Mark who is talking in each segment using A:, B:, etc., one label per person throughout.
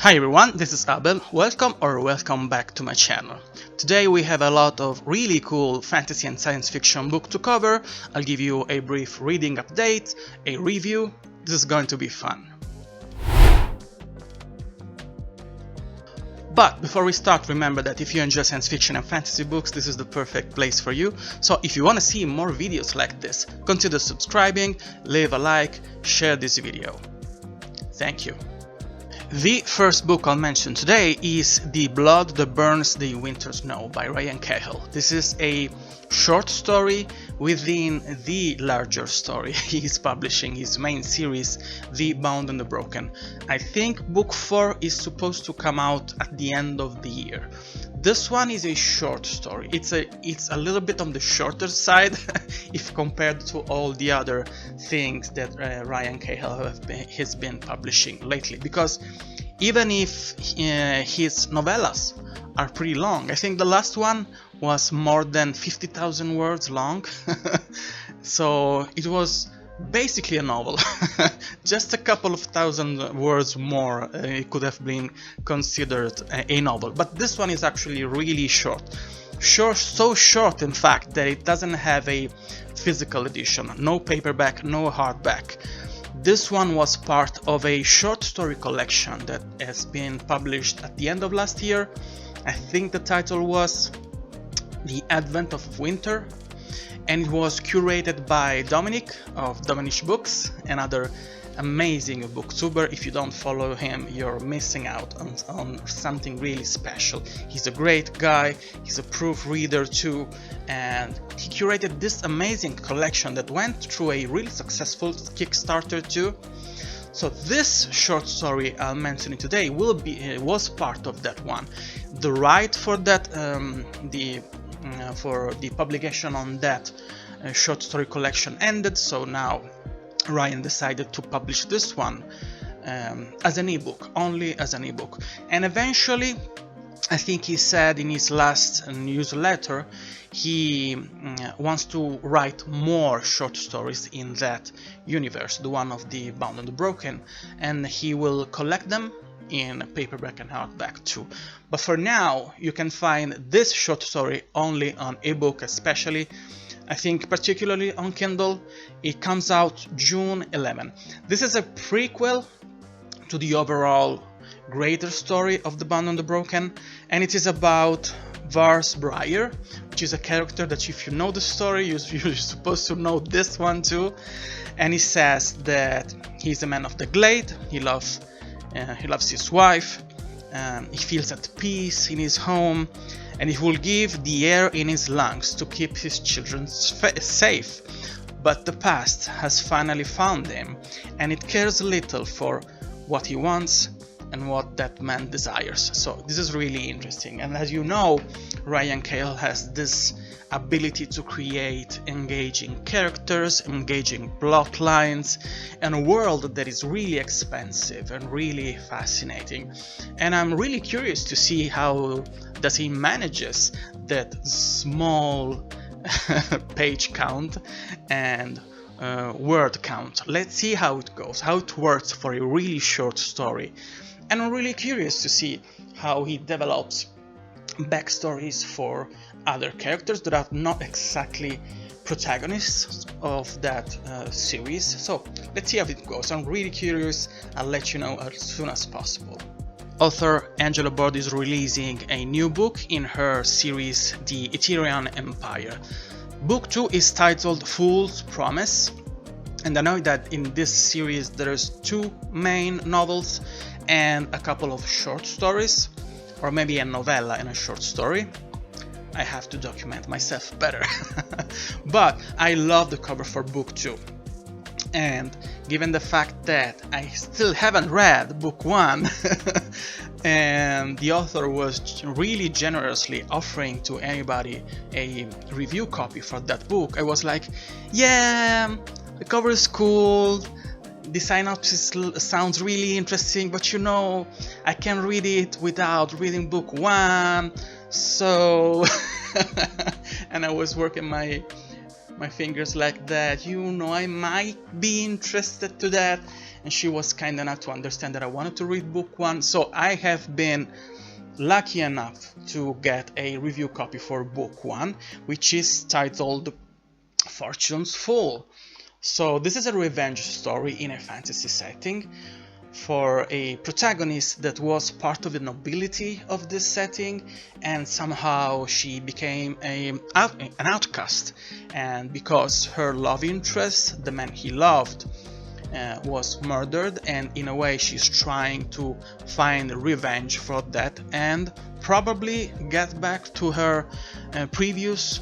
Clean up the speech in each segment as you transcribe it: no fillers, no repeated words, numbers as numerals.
A: Hi everyone, this is Abel. Welcome back to my channel. Today we have a lot of really cool fantasy and science fiction book to cover. I'll give you a brief reading update, a review. This is going to be fun. But before we start, remember that if you enjoy science fiction and fantasy books, this is the perfect place for you. So if you want to see more videos like this, consider subscribing, leave a like, share this video. Thank you. The first book I'll mention today is The Blood That Burns the Winter Snow by Cahill. This is a short story within the larger story. He is publishing his main series, The Bound and the Broken. I think book 4 is supposed to come out at the end of the year. This one is a short story. It's a little bit on the shorter side if compared to all the other things that Cahill has been publishing lately, because even if his novellas are pretty long, I think the last one was more than 50,000 words long, so it was basically a novel. Just a couple of thousand words more, it could have been considered a novel, but this one is actually really short. So short in fact that it doesn't have a physical edition, no paperback, no hardback. This one was part of a short story collection that has been published at the end of last year. I think the title was The Advent of Winter, and it was curated by Dominic of Dominic Books, another amazing booktuber. If you don't follow him, you're missing out on something really special. He's a great guy, he's a proofreader too, and he curated this amazing collection that went through a really successful Kickstarter too. So this short story I'll mention today was part of that one. The right for that, for the publication on that short story collection ended, so now Ryan decided to publish this one as an ebook, only as an ebook. And eventually, I think he said in his last newsletter, he wants to write more short stories in that universe, the one of The Bound and the Broken, and he will collect them in paperback and hardback too. But for now, you can find this short story only on ebook, especially I think particularly on Kindle. It comes out June 11. This is a prequel to the overall greater story of The Bound and the Broken, and it is about Vars Briar, which is a character that if you know the story, you're supposed to know this one too. And he says that he's a man of the glade, he loves his wife, he feels at peace in his home, and he will give the air in his lungs to keep his children safe. But the past has finally found him, and it cares little for what he wants and what that man desires. So this is really interesting, and as you know, Cahill has this ability to create engaging characters, engaging plot lines, and a world that is really expansive and really fascinating. And I'm really curious to see how does he manages that small page count and word count. Let's see how it goes, how it works for a really short story. And I'm really curious to see how he develops backstories for other characters that are not exactly protagonists of that series. So let's see how it goes. I'm really curious. I'll let you know as soon as possible. Author Angela Boord is releasing a new book in her series The Etherean Empire. Book 2 is titled Fool's Promise, and I know that in this series there's 2 main novels and a couple of short stories, or maybe a novella and a short story. I have to document myself better. But I love the cover for book 2. And given the fact that I still haven't read book 1 and the author was really generously offering to anybody a review copy for that book, I was like, yeah, the cover is cool, the synopsis sounds really interesting, but you know, I can read it without reading book 1, so and I was working my fingers like that, you know, I might be interested to that, and she was kind enough to understand that I wanted to read book 1, so I have been lucky enough to get a review copy for book 1, which is titled Fortune's Fall. So this is a revenge story in a fantasy setting for a protagonist that was part of the nobility of this setting, and somehow she became an outcast, and because her love interest, the man he loved, was murdered, and in a way she's trying to find revenge for that and probably get back to her previous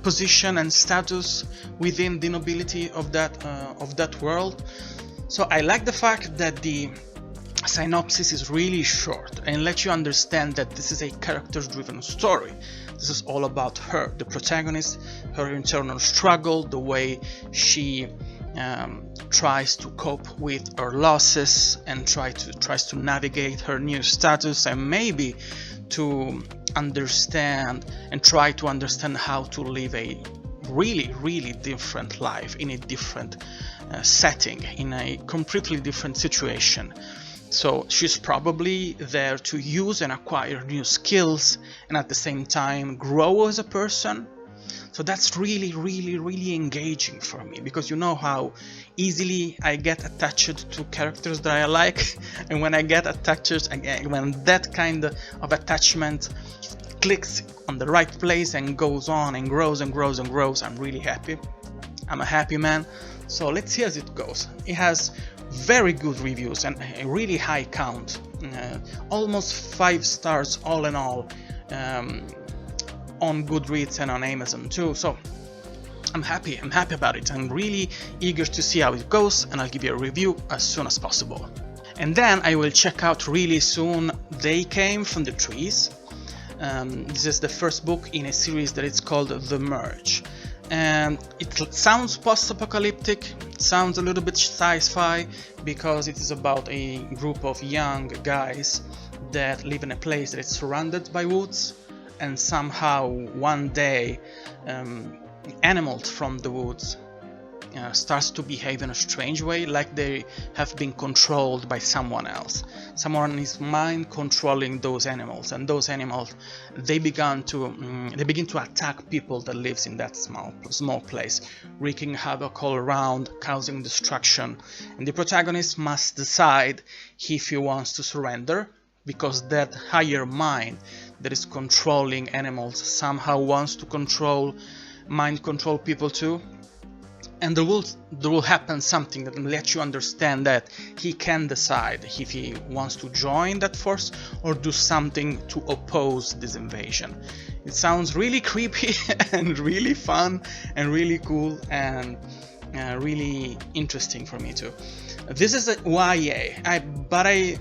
A: position and status within the nobility of that world. So I like the fact that the synopsis is really short and lets you understand that this is a character-driven story. This is all about her, the protagonist, her internal struggle, the way she tries to cope with her losses and tries to navigate her new status, and maybe to understand and try to understand how to live a really different life in a different setting, in a completely different situation. So she's probably there to use and acquire new skills and at the same time grow as a person. So that's really engaging for me, because you know how easily I get attached to characters that I like, and when I get attached, when that kind of attachment clicks on the right place and goes on and grows, I'm really happy. I'm a happy man. So let's see as it goes. It has very good reviews and a really high count, almost 5 stars all in all, on Goodreads and on Amazon too. So I'm happy about it. I'm really eager to see how it goes, and I'll give you a review as soon as possible. And then I will check out really soon They Came from the Trees. This is the first book in a series that is called The Merge. And it sounds post-apocalyptic, sounds a little bit sci-fi, because it is about a group of young guys that live in a place that is surrounded by woods, and somehow one day animals from the woods starts to behave in a strange way, like they have been controlled by someone else. Someone is mind controlling those animals, and those animals they begin to attack people that lives in that small place, wreaking havoc all around, causing destruction. And the protagonist must decide if he wants to surrender, because that higher mind that is controlling animals somehow wants to mind control people too. And there will happen something that will let you understand that he can decide if he wants to join that force or do something to oppose this invasion. It sounds really creepy and really fun and really cool and really interesting for me too. This is a YA, but I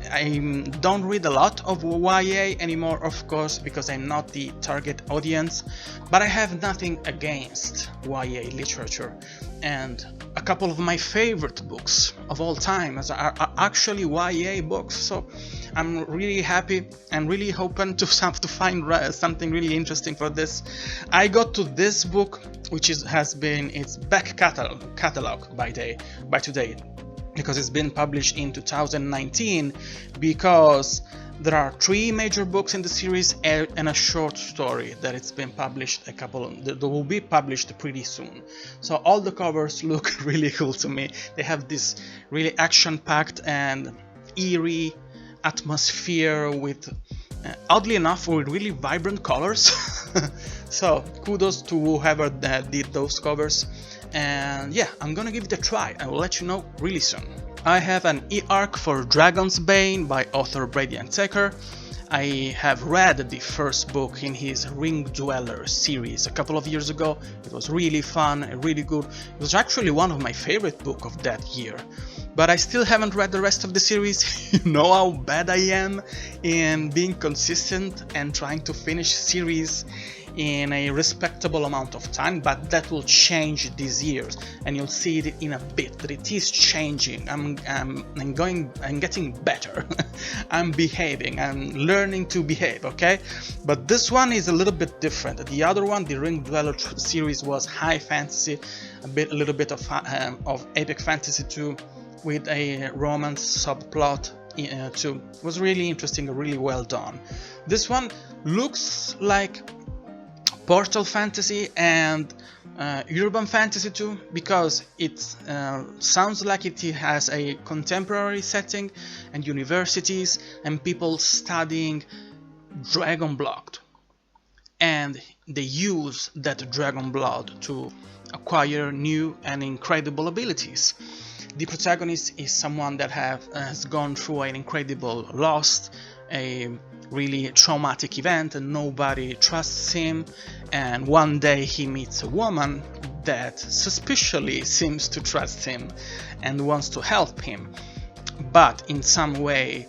A: don't read a lot of YA anymore, of course, because I'm not the target audience, but I have nothing against YA literature, and a couple of my favorite books of all time are actually YA books, so I'm really happy and really hoping to find something really interesting for this. I got to this book, which has been its back catalog by today, because it's been published in 2019, because there are 3 major books in the series and a short story that it's been published, that will be published pretty soon. So all the covers look really cool to me. They have this really action-packed and eerie atmosphere with, oddly enough, with really vibrant colors. So kudos to whoever did those covers. And yeah, I'm gonna give it a try. I will let you know really soon. I have an e-arc for Dragonsbane by author Brady and Hunsaker. I have read the first book in his Ring Dweller series a couple of years ago. It was really fun and really good. It was actually one of my favorite books of that year. But I still haven't read the rest of the series. You know how bad I am in being consistent and trying to finish series in a respectable amount of time, but that will change these years, and you'll see it in a bit that it is changing. I'm getting better. I'm behaving. I'm learning to behave. Okay, but this one is a little bit different. The other one, the Ring Dweller series, was high fantasy, a little bit of epic fantasy too. with a romance subplot too. It was really interesting, really well done. This one looks like portal fantasy and urban fantasy too, because it sounds like it has a contemporary setting and universities and people studying dragon blood, and they use that dragon blood to acquire new and incredible abilities. The protagonist is someone that has gone through an incredible loss, a really traumatic event, and nobody trusts him, and one day he meets a woman that suspiciously seems to trust him and wants to help him, but in some way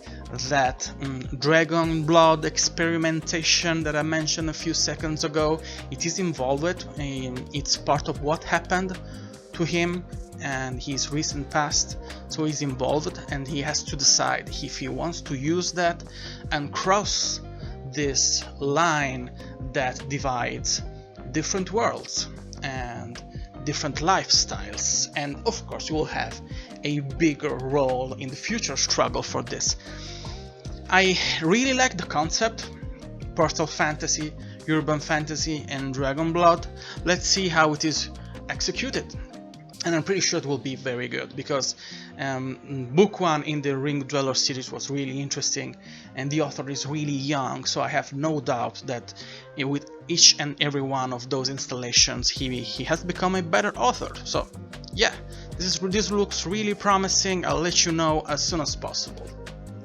A: that dragon blood experimentation that I mentioned a few seconds ago, it is involved. It's part of what happened to him and his recent past, so he's involved and he has to decide if he wants to use that and cross this line that divides different worlds and different lifestyles, and of course you will have a bigger role in the future struggle for this. I really like the concept, portal fantasy, urban fantasy and dragon blood. Let's see how it is executed, and I'm pretty sure it will be very good, because book 1 in the Ring Dweller series was really interesting and the author is really young, so I have no doubt that with each and every one of those installations he has become a better author. So yeah, this looks really promising. I'll let you know as soon as possible.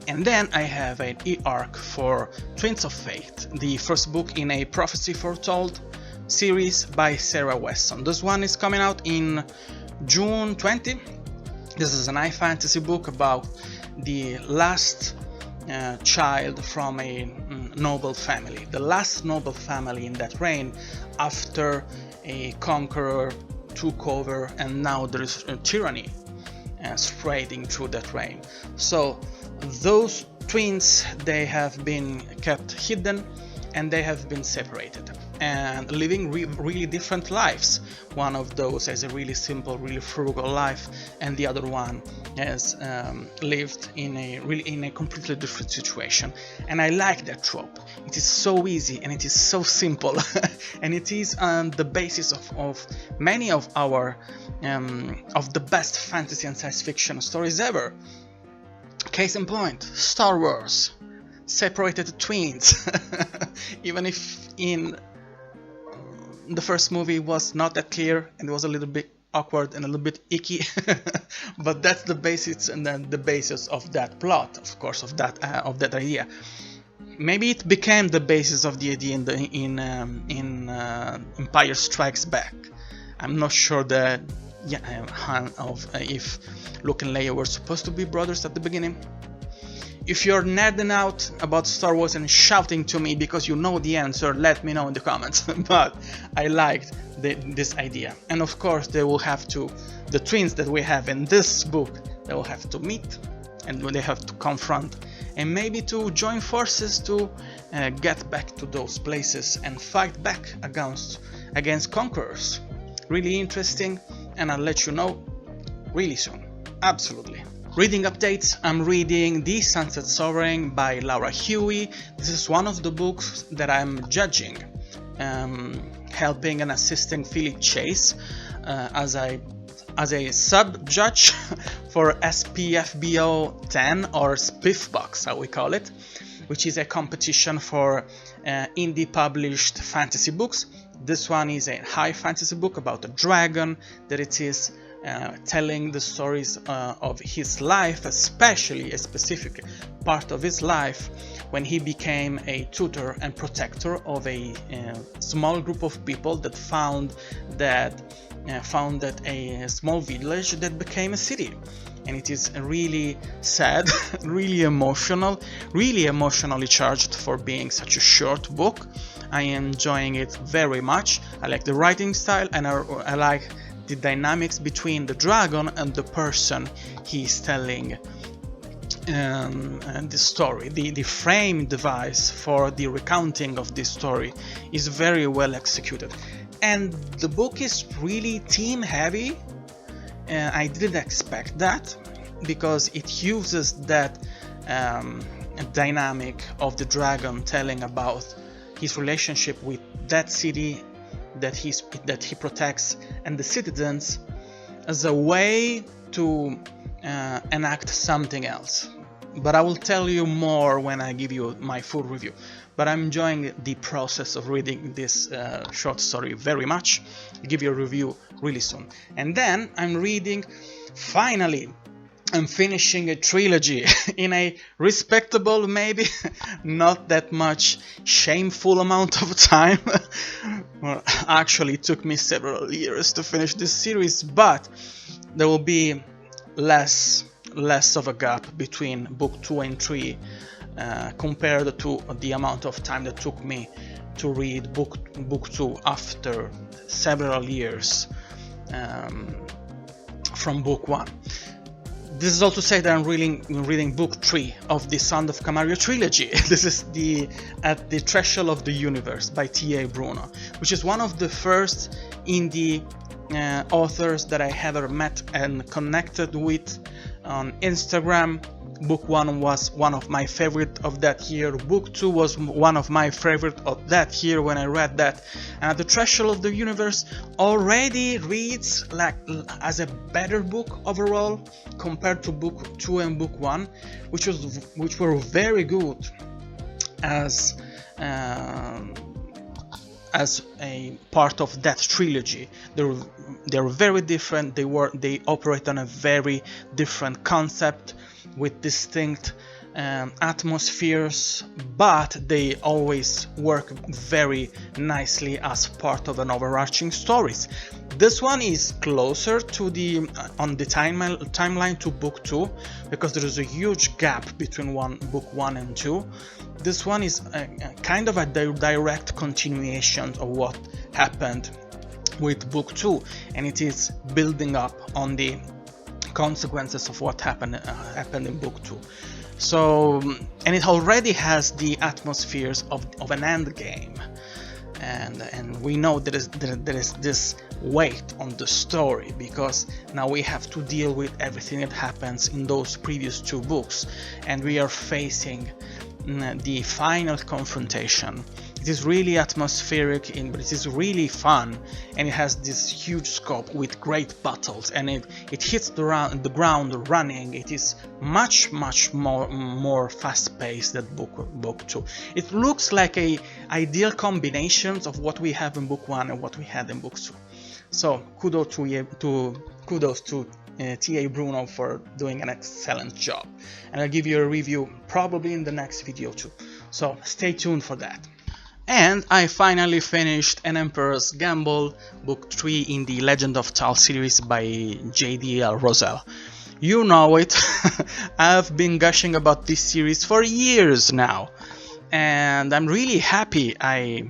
A: And then I have an e-arc for Twins of Fate, the first book in a Prophecy Foretold series by Sarah Wasson. This one is coming out in June 20. This is an high fantasy book about the last child from a noble family, the last noble family in that reign after a conqueror took over, and now there is a tyranny spreading through that reign. So those twins, they have been kept hidden and they have been separated and living really different lives. One of those has a really simple, really frugal life, and the other one has lived in a completely different situation. And I like that trope. It is so easy and it is so simple, and it is on the basis of many of our of the best fantasy and science fiction stories ever. Case in point, Star Wars, separated twins. Even if in the first movie was not that clear and it was a little bit awkward and a little bit icky, but that's the basis, and then the basis of that plot, of course, of that idea. Maybe it became the basis of the idea in Empire Strikes Back. I'm not sure that if Luke and Leia were supposed to be brothers at the beginning. If you're nerding out about Star Wars and shouting to me because you know the answer, let me know in the comments. But I liked this idea, and of course they will have to, the twins that we have in this book, they will have to meet and they have to confront and maybe to join forces to get back to those places and fight back against conquerors. Really interesting, and I'll let you know really soon. Absolutely. Reading updates, I'm reading The Sunset Sovereign by Laura Huie. This is one of the books that I'm judging, helping and assisting Philip Chase as a sub-judge for SPFBO 10, or Spiff Box, how we call it, which is a competition for indie published fantasy books. This one is a high fantasy book about a dragon that it is telling the stories of his life, especially a specific part of his life when he became a tutor and protector of a small group of people that founded a small village that became a city. And it is really sad, really emotional, really emotionally charged for being such a short book. I am enjoying it very much. I like the writing style, and I like the dynamics between the dragon and the person he's telling the story. The frame device for the recounting of this story is very well executed, and the book is really theme heavy. I didn't expect that. because it uses that dynamic of the dragon telling about his relationship with that city that he protects and the citizens as a way to enact something else. But I will tell you more when I give you my full review. But I'm enjoying the process of reading this short story very much. I'll give you a review really soon. And then I'm reading, finally, I'm finishing a trilogy in a respectable, maybe not that much shameful amount of time. Well, actually, it took me several years to finish this series, but there will be less of a gap between book 2 and 3 compared to the amount of time that took me to read book 2 after several years from book 1. This is all to say that I'm reading book 3 of the Sound of Camario trilogy. This is At the Threshold of the Universe by T.A. Bruno, which is one of the first indie authors that I ever met and connected with on Instagram. Book 1 was one of my favorite of that year. Book 2 was one of my favorite of that year when I read that. And At the Threshold of the Universe already reads like as a better book overall compared to book 2 and book 1, which were very good as a part of that trilogy. They're very different. They operate on a very different concept with distinct atmospheres, but they always work very nicely as part of an overarching stories. This one is closer to on the timeline to book 2, because there is a huge gap between book 1 and 2. This one is kind of a direct continuation of what happened with book 2, and it is building up on the consequences of what happened in book 2. So, and it already has the atmospheres of an end game, and we know there is this weight on the story, because now we have to deal with everything that happens in those previous 2 books, and we are facing the final confrontation. It is really atmospheric, but it is really fun, and it has this huge scope with great battles, and it hits the ground running. It is much more fast-paced than book 2. It looks like a ideal combination of what we have in book 1 and what we had in book 2. So kudos to T.A. Bruno for doing an excellent job, and I'll give you a review probably in the next video too. So stay tuned for that. And I finally finished An Emperor's Gamble, book 3 in the Legend of Tal series by J.D.L. Rosell. You know it, I've been gushing about this series for years now, and I'm really happy I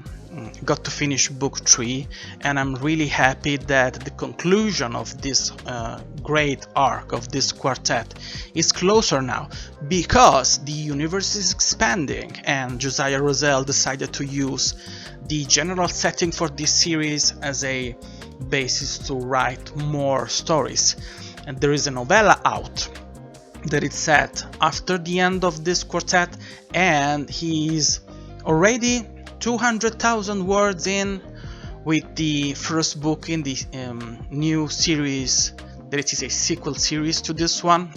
A: got to finish book 3, and I'm really happy that the conclusion of this great arc of this quartet is closer now, because the universe is expanding, and Josiah Rosell decided to use the general setting for this series as a basis to write more stories. And there is a novella out that is set after the end of this quartet, and he's already 200,000 words in with the first book in the new series, that it is a sequel series to this one.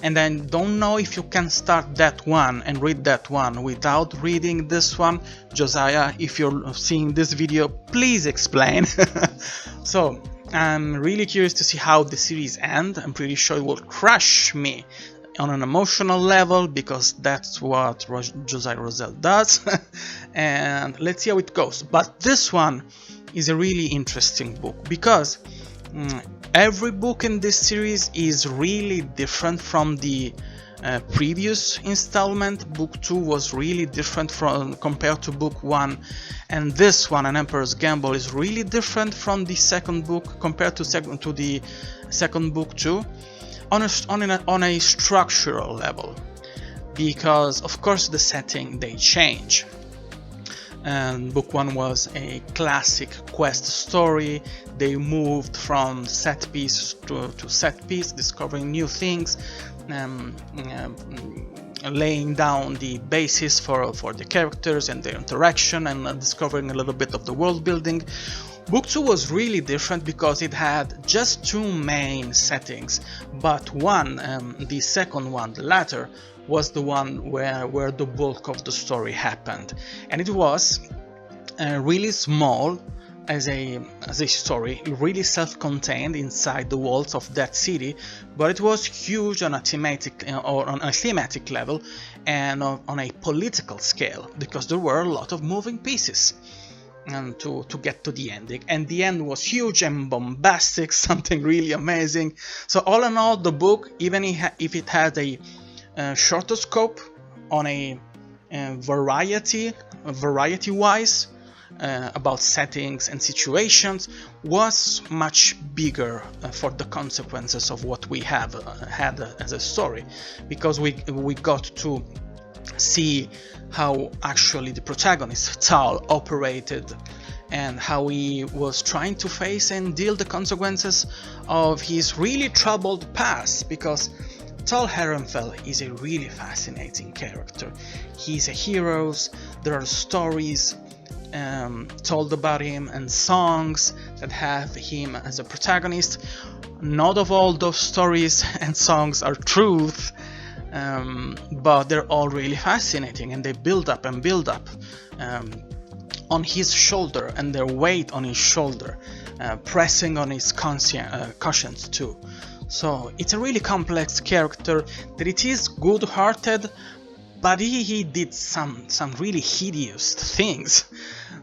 A: And I don't know if you can start that one and read that one without reading this one. Josiah, if you're seeing this video, please explain. So I'm really curious to see how the series ends. I'm pretty sure it will crush me on an emotional level, because that's what Josiah Rosell does. And let's see how it goes. But this one is a really interesting book, because every book in this series is really different from the previous installment. Book 2 was really different compared to book 1, and this one, An Emperor's Gamble, is really different from the second book compared to the second book too, on a structural level, because of course the setting they change. And book 1 was a classic quest story. They moved from set piece to set piece, discovering new things, laying down the basis for the characters and their interaction, and discovering a little bit of the world building. Book 2 was really different because it had just 2 main settings, but the second one, the latter, was the one where the bulk of the story happened, and it was really small as a story, really self-contained inside the walls of that city, but it was huge on a thematic level and on a political scale, because there were a lot of moving pieces and to get to the ending, and the end was huge and bombastic, something really amazing. So all in all, the book, even if it had a shorter scope on a variety-wise about settings and situations, was much bigger for the consequences of what we have had as a story, because we got to see how actually the protagonist Tal operated and how he was trying to face and deal the consequences of his really troubled past, because Tal Herrenfell is a really fascinating character. He's a hero. There are stories told about him and songs that have him as a protagonist. Not of all those stories and songs are truth, but they're all really fascinating, and they build up on his shoulder, and their weight on his shoulder, pressing on his conscience too. So it's a really complex character, that it is good-hearted, but he did some really hideous things,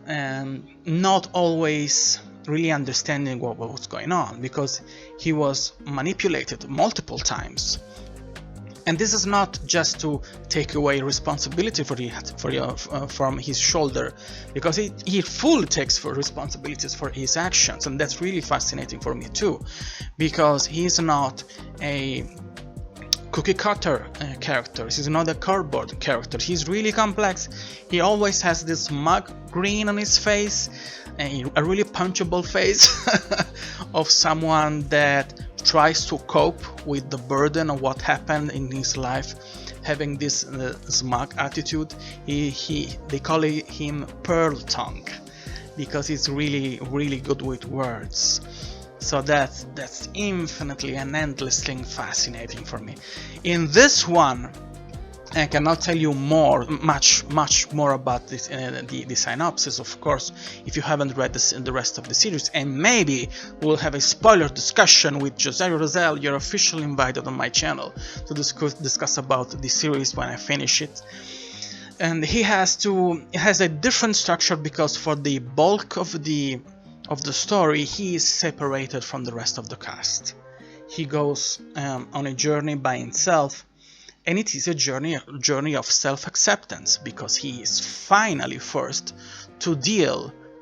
A: and not always really understanding what was going on, because he was manipulated multiple times. And this is not just to take away responsibility from his shoulder, because he fully takes for responsibilities for his actions, and that's really fascinating for me too, because he's not a cookie cutter character. He's not a cardboard character. He's really complex. He always has this smug grin on his face, a really punchable face of someone that tries to cope with the burden of what happened in his life, having this smug attitude. They call him Pearl Tongue, because he's really good with words. So that's infinitely and endlessly fascinating for me. In this one, I cannot tell you much more about this, the synopsis, of course, if you haven't read the rest of the series, and maybe we'll have a spoiler discussion with Jose Rosell. You're officially invited on my channel to discuss about the series when I finish it. And it has a different structure, because for the bulk of the story, he is separated from the rest of the cast. He goes on a journey by himself, and it is a journey of self-acceptance, because he is finally forced to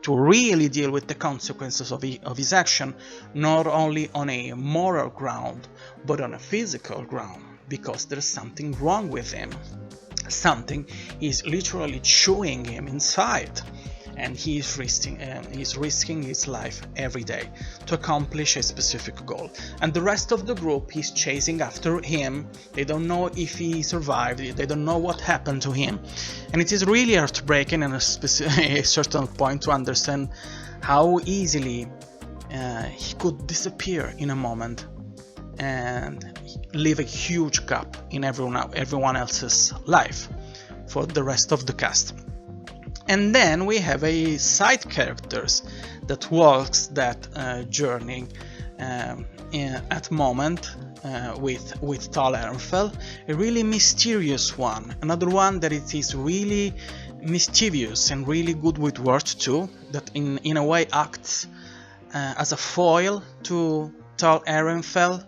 A: really deal with the consequences of his action, not only on a moral ground, but on a physical ground, because there's something wrong with him. Something is literally chewing him inside, and he's risking his life every day to accomplish a specific goal. And the rest of the group is chasing after him. They don't know if he survived. They don't know what happened to him, and it is really heartbreaking at a certain point to understand how easily he could disappear in a moment and leave a huge gap in everyone else's life for the rest of the cast. And then we have a side characters that walks that journey at moment with Tal Herrenfell, a really mysterious one, another one that it is really mischievous and really good with words too, that in a way acts as a foil to Tal Herrenfell,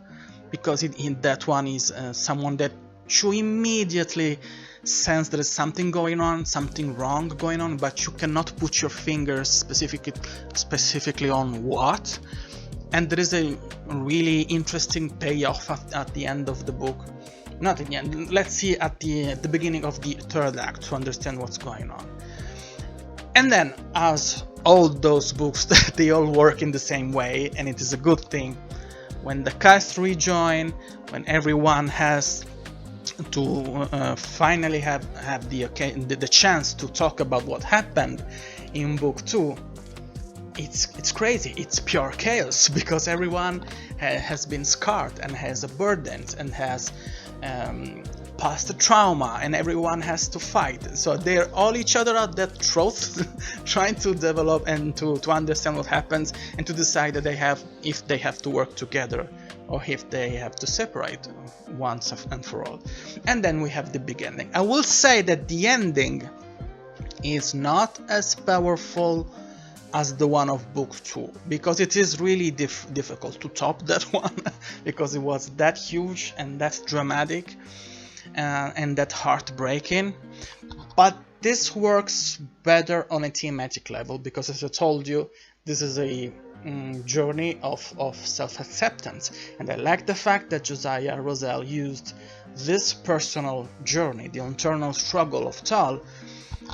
A: because in that one is someone that you immediately sense there is something going on, something wrong going on, but you cannot put your fingers specifically on what. And there is a really interesting payoff at the end of the book. Not at the end, let's see, at the beginning of the third act, to understand what's going on. And then, as all those books, they all work in the same way, and it is a good thing. When the cast rejoin, when everyone has to finally have the chance to talk about what happened in book 2, it's crazy. It's pure chaos because everyone has been scarred and has a burden and has past the trauma, and everyone has to fight. So they're all each other at that throat, trying to develop and to understand what happens and to decide that if they have to work together or if they have to separate once and for all. And then we have the big ending. I will say that the ending is not as powerful as the one of book 2, because it is really difficult to top that one because it was that huge and that dramatic and that heartbreaking. But this works better on a thematic level because, as I told you, this is a journey of self-acceptance, and I like the fact that Josiah Rosell used this personal journey, the internal struggle of Tal,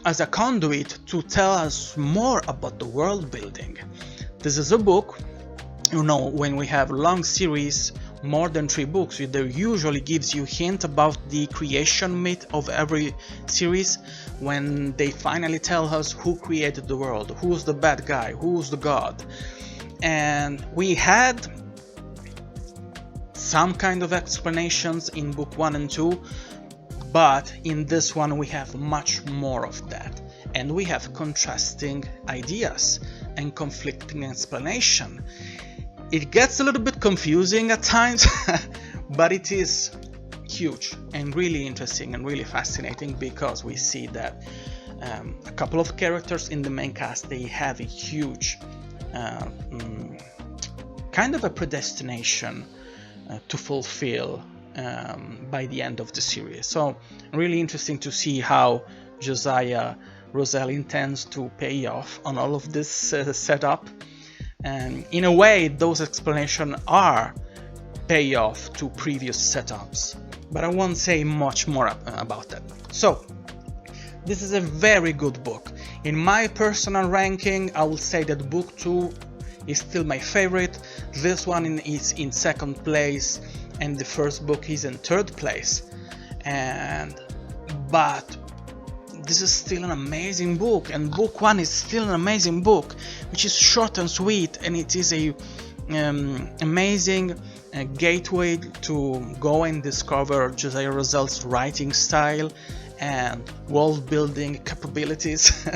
A: as a conduit to tell us more about the world building. This is a book, you know, when we have long series, more than 3 books, it usually gives you hint about the creation myth of every series, when they finally tell us who created the world, who's the bad guy, who's the god. And we had some kind of explanations in book 1 and 2, but in this one we have much more of that, and we have contrasting ideas and conflicting explanation. It gets a little bit confusing at times, but it is huge and really interesting and really fascinating because we see that a couple of characters in the main cast, they have a huge kind of a predestination to fulfill by the end of the series. So really interesting to see how Josiah Rosell intends to pay off on all of this setup, and in a way those explanations are payoff to previous setups, but I won't say much more about that. So this is a very good book. In my personal ranking, I will say that book 2 is still my favorite. This one is in 2nd place, and the first book is in 3rd place. But this is still an amazing book, and book 1 is still an amazing book, which is short and sweet, and it is a amazing gateway to go and discover Josiah Rosell's writing style and world building capabilities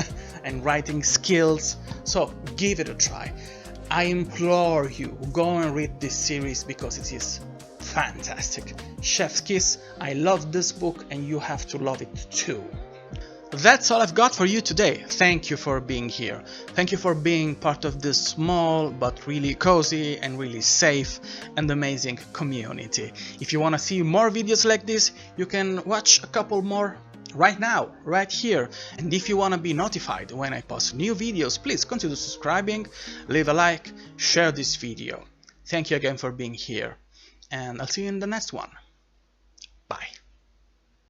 A: and writing skills. So give it a try. I implore you, go and read this series because it is fantastic. Chef's kiss. I love this book and you have to love it too. That's all I've got for you today. Thank you for being here. Thank you for being part of this small but really cozy and really safe and amazing community. If you want to see more videos like this, you can watch a couple more right now, right here. And if you want to be notified when I post new videos, please consider subscribing, leave a like, share this video. Thank you again for being here, and I'll see you in the next one. Bye.